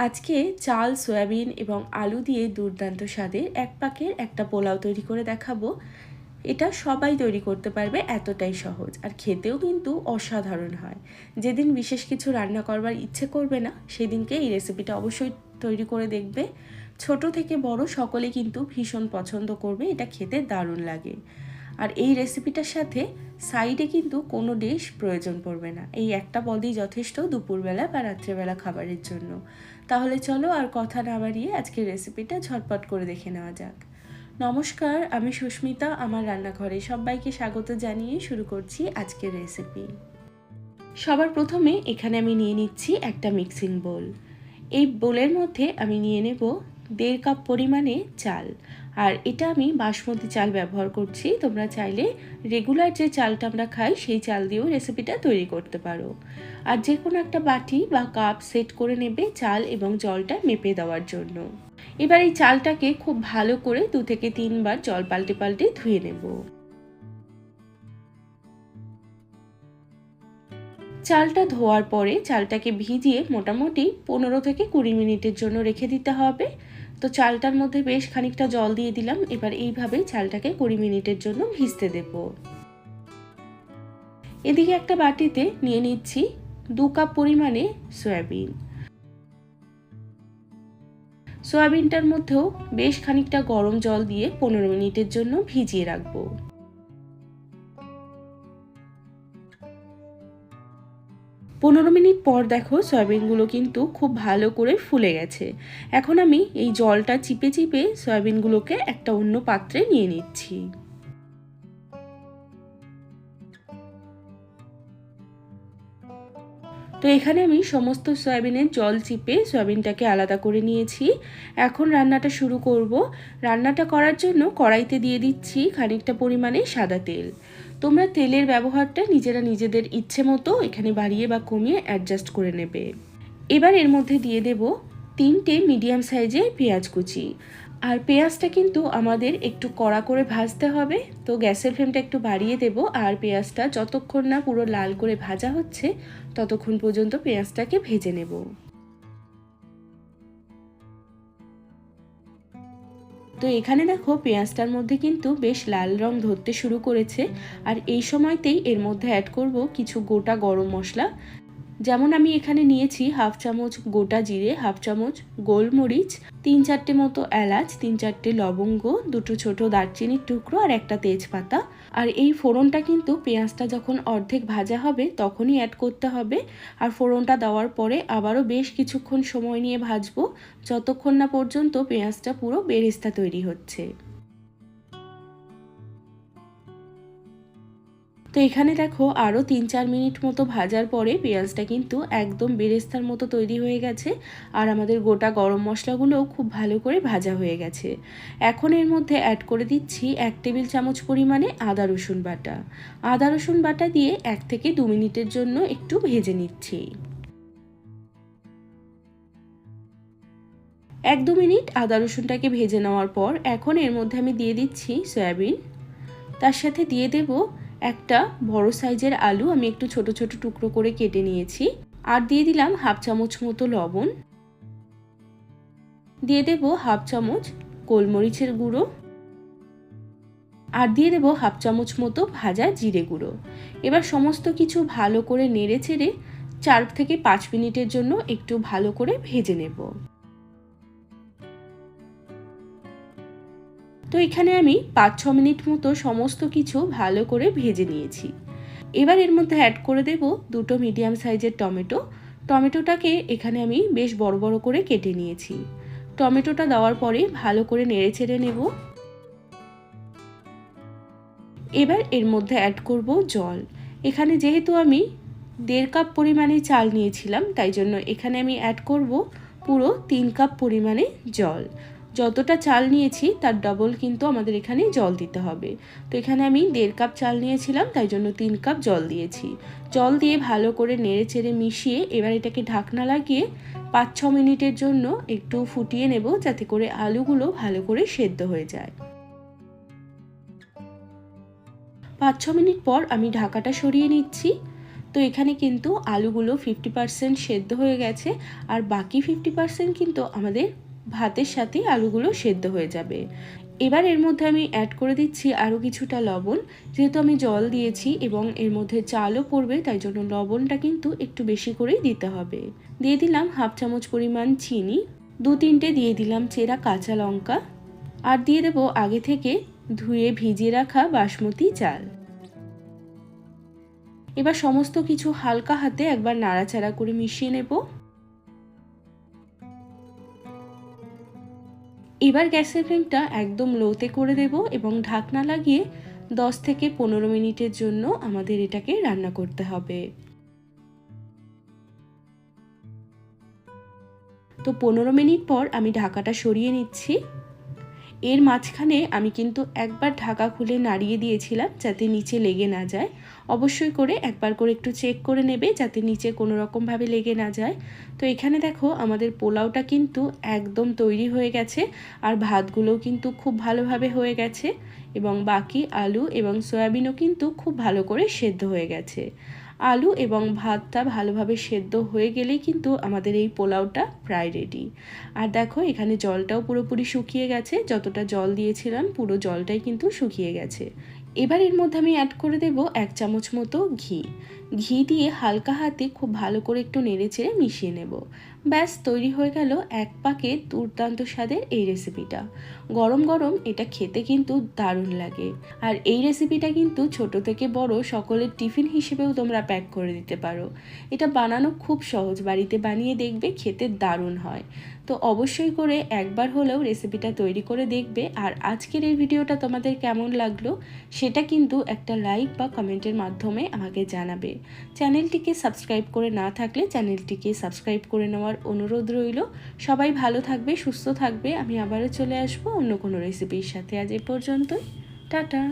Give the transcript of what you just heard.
আজকে চাল, সয়াবিন এবং আলু দিয়ে দুর্দান্ত স্বাদের এক পাকের একটা পোলাও তৈরি করে দেখাবো। এটা সবাই তৈরি করতে পারবে, এতটাই সহজ, আর খেতেও কিন্তু অসাধারণ হয়। যেদিন বিশেষ কিছু রান্না করবার ইচ্ছে করবে না, সেদিনকে এই রেসিপিটা অবশ্যই তৈরি করে দেখবে। ছোট থেকে বড় সকলে কিন্তু ভীষণ পছন্দ করবে, এটা খেতে দারুণ লাগে। আর এই রেসিপিটার সাথে সাইডে কিন্তু কোনো ডিশ প্রয়োজন পড়বে না, এই একটা পদই যথেষ্ট দুপুরবেলা বা রাত্রেবেলা খাবারের জন্য। তাহলে চলো আর কথা না বাড়িয়ে আজকের রেসিপিটা ঝটপট করে দেখে নেওয়া যাক। নমস্কার, আমি সুস্মিতা। আমার রান্নাঘরে সবাইকে স্বাগত জানিয়ে শুরু করছি আজকের রেসিপি। সবার প্রথমে এখানে আমি নিয়ে নিচ্ছি একটা মিক্সিং বোল। এই বোলের মধ্যে আমি নিয়ে নেব 1.5 কাপ পরিমাণে চাল। আর এটা আমি বাসমতি চাল ব্যবহার করছি, তোমরা চাইলে রেগুলার যে চালটা আমরা খাই সেই চাল দিয়েও রেসিপিটা তৈরি করতে পারো। আর যে কোনো একটা বাটি বা কাপ সেট করে নেবে চাল এবং জলটা মেপে দেওয়ার জন্য। এবার এই চালটাকে খুব ভালো করে 2 থেকে 3 বার জল পাল্টে পাল্টে ধুয়ে নেব। চালটা ধোয়ার পরে চালটাকে ভিজিয়ে মোটামুটি 15 থেকে 20 মিনিটের জন্য রেখে দিতে হবে। তো চালটার মধ্যে বেশ খানিকটা জল দিয়ে দিলাম। এবার এইভাবে চালটাকে 20 মিনিটের জন্য ভিজতে দেব। এদিকে একটা বাটিতে নিয়ে নিচ্ছি 2 কাপ পরিমাণে সয়াবিন। সয়াবিনটার মধ্যেও বেশ খানিকটা গরম জল দিয়ে 15 মিনিটের জন্য ভিজিয়ে রাখবো। 15 মিনিট পর দেখো সয়াবিনগুলো কিন্তু খুব ভালো করে ফুলে গেছে। এখন আমি এই জলটা চিপে চিপে সয়াবিনগুলোকে একটা অন্য পাত্রে নিয়ে নিচ্ছি। তো এখানে আমি সমস্ত সয়াবিনের জল চিপে সয়াবিনটাকে আলাদা করে নিয়েছি। এখন রান্নাটা শুরু করব। রান্নাটা করার জন্য কড়াইতে দিয়ে দিচ্ছি খানিকটা পরিমাণে সাদা তেল। তোমরা তেলের ব্যবহারটা নিজেরা নিজেদের ইচ্ছে মতো এখানে বাড়িয়ে বা কমিয়ে অ্যাডজাস্ট করে নেবে। এবার এর মধ্যে দিয়ে দেব 3টে মিডিয়াম সাইজের পেঁয়াজ কুচি। আর পেঁয়াজটা কিন্তু আমাদের একটু কড়া করে ভাজতে হবে, তো গ্যাসের ফ্লেমটা একটু বাড়িয়ে দেব। আর পেঁয়াজটা যতক্ষণ না পুরো লাল করে ভাজা হচ্ছে ততক্ষণ পর্যন্ত পেঁয়াজটাকে ভেজে নেব। তো এখানে দেখো পেঁয়াজটার মধ্যে কিন্তু বেশ লাল রং ধরতে শুরু করেছে। আর এই সময়তেই এর মধ্যে অ্যাড করব কিছু গোটা গরম মশলা। যেমন আমি এখানে নিয়েছি 1/2 চামচ গোটা জিরে, 1/2 চামচ গোলমরিচ, 3-4টে মতো এলাচ, 3-4টে লবঙ্গ, 2টো ছোট দারচিনির টুকরো আর একটা তেজপাতা। আর এই ফোড়নটা কিন্তু পেঁয়াজটা যখন অর্ধেক ভাজা হবে তখনই অ্যাড করতে হবে। আর ফোড়নটা দেওয়ার পরে আবারও বেশ কিছুক্ষণ সময় নিয়ে ভাজবো, যতক্ষণ না পর্যন্ত পেঁয়াজটা পুরো বেরেস্তা তৈরি হচ্ছে। তো এখানে দেখো আরও 3-4 মিনিট মতো ভাজার পরে পেঁয়াজটা কিন্তু একদম বেরেস্তার মতো তৈরি হয়ে গেছে। আর আমাদের গোটা গরম মশলাগুলোও খুব ভালো করে ভাজা হয়ে গেছে। এখন এর মধ্যে অ্যাড করে দিচ্ছি 1 টেবিল চামচ পরিমাণে আদা রসুন বাটা। আদা রসুন বাটা দিয়ে 1 থেকে 2 মিনিটের জন্য একটু ভেজে নিচ্ছি। 1-2 মিনিট আদা রসুনটাকে ভেজে নেওয়ার পর এখন এর মধ্যে আমি দিয়ে দিচ্ছি সয়াবিন। তার সাথে দিয়ে দেব একটা বড় সাইজের আলু, আমি একটু ছোট ছোট টুকরো করে কেটে নিয়েছি। আর দিয়ে দিলাম 1/2 চামচ মতো লবণ। দিয়ে দেব 1/2 চামচ গোলমরিচের গুঁড়ো। আর দিয়ে দেব 1/2 চামচ মতো ভাজা জিরে গুঁড়ো। এবার সমস্ত কিছু ভালো করে নেড়ে চেড়ে 4 থেকে 5 মিনিটের জন্য একটু ভালো করে ভেজে নেব। তো এখানে আমি 5-6 মিনিট মতো সমস্ত কিছু ভালো করে ভেজে নিয়েছি। এবার এর মধ্যে অ্যাড করে দেব 2টো মিডিয়াম সাইজের টমেটো। টমেটোটাকে এখানে আমি বেশ বড় বড় করে কেটে নিয়েছি। টমেটোটা দেওয়ার পরে ভালো করে নেড়ে চেড়ে নেব। এবার এর মধ্যে অ্যাড করব জল। এখানে যেহেতু আমি 1.5 কাপ পরিমাণে চাল নিয়েছিলাম, তাই জন্য এখানে আমি অ্যাড করব পুরো 3 কাপ পরিমাণে জল। যতটা চাল নিয়েছি তার ডবল কিন্তু আমাদের এখানে জল দিতে হবে। তো এখানে আমি 1.5 কাপ চাল নিয়েছিলাম, তাই জন্য 3 কাপ জল দিয়েছি। জল দিয়ে ভালো করে নেড়ে চেড়ে মিশিয়ে এবার এটাকে ঢাকনা লাগিয়ে 5-6 মিনিটের জন্য একটু ফুটিয়ে নেব, যাতে করে আলুগুলো ভালো করে সেদ্ধ হয়ে যায়। 5-6 মিনিট পর আমি ঢাকাটা সরিয়ে নিচ্ছি। তো এখানে কিন্তু আলুগুলো 50% সেদ্ধ হয়ে গেছে, আর বাকি 50% কিন্তু আমাদের ভাতের সাথে আলুগুলো সেদ্ধ হয়ে যাবে। এবার এর মধ্যে আমি অ্যাড করে দিচ্ছি আরও কিছুটা লবণ। যেহেতু আমি জল দিয়েছি এবং এর মধ্যে চালও পড়বে, তাই জন্য লবণটা কিন্তু একটু বেশি করেই দিতে হবে। দিয়ে দিলাম 1/2 চামচ পরিমাণ চিনি, 2-3টে দিয়ে দিলাম চেরা কাঁচা লঙ্কা, আর দিয়ে দেবো আগে থেকে ধুয়ে ভিজিয়ে রাখা বাসমতি চাল। এবার সমস্ত কিছু হালকা হাতে একবার নাড়াচাড়া করে মিশিয়ে নেব। এবার গ্যাসের ফ্লেমটা একদম লোতে করে দেব এবং ঢাকনা লাগিয়ে 10 থেকে 15 মিনিটের জন্য আমাদের এটাকে রান্না করতে হবে। তো 15 মিনিট পর আমি ঢাকাটা সরিয়ে নিচ্ছি। এর মাঝখানে আমি কিন্তু একবার ঢাকা খুলে নাড়িয়ে দিয়েছিলাম যাতে নিচে লেগে না যায়। অবশ্যই করে একবার করে একটু চেক করে নেবে যাতে নিচে কোনো রকমভাবে লেগে না যায়। তো এখানে দেখো আমাদের পোলাওটা কিন্তু একদম তৈরি হয়ে গেছে, আর ভাতগুলোও কিন্তু খুব ভালোভাবে হয়ে গেছে এবং বাকি আলু এবং সয়াবিনও কিন্তু খুব ভালো করে সেদ্ধ হয়ে গেছে। আলু এবং ভাতটা ভালোভাবে সেদ্ধ হয়ে গেলেই কিন্তু আমাদের এই পোলাওটা প্রায় রেডি। আর দেখো এখানে জলটাও পুরোপুরি শুকিয়ে গেছে, যতটা জল দিয়েছিলাম পুরো জলটাই কিন্তু শুকিয়ে গেছে। এবার এর মধ্যে আমি অ্যাড করে দেব 1 চামচ মতো ঘি দিয়ে হালকা হাতে খুব ভালো করে একটু নেড়েচেড়ে মিশিয়ে নেব। ব্যাস তৈরি হয়ে গেল এক পাকে দুর্দান্ত স্বাদের এই রেসিপিটা। গরম গরম এটা খেতে কিন্তু দারুণ লাগে। আর এই রেসিপিটা কিন্তু ছোট থেকে বড় সকলের টিফিন হিসেবেও তোমরা প্যাক করে দিতে পারো। এটা বানানো খুব সহজ, বাড়িতে বানিয়ে দেখবে খেতে দারুণ হয়। তো অবশ্যই করে একবার হলেও রেসিপিটা তৈরি করে দেখবে। আর আজকের এই ভিডিওটা তোমাদের কেমন লাগলো সেটা কিন্তু একটা লাইক বা কমেন্টের মাধ্যমে আমাকে জানাবে। চ্যানেলটিকে সাবস্ক্রাইব করে না থাকলে চ্যানেলটিকে সাবস্ক্রাইব করে নেওয়ার অনুরোধ রইল। সবাই ভালো থাকবে, সুস্থ থাকবে। আমি আবারও চলে আসবো অন্য কোনো রেসিপির সাথে। আজ এ পর্যন্তই, টাটা।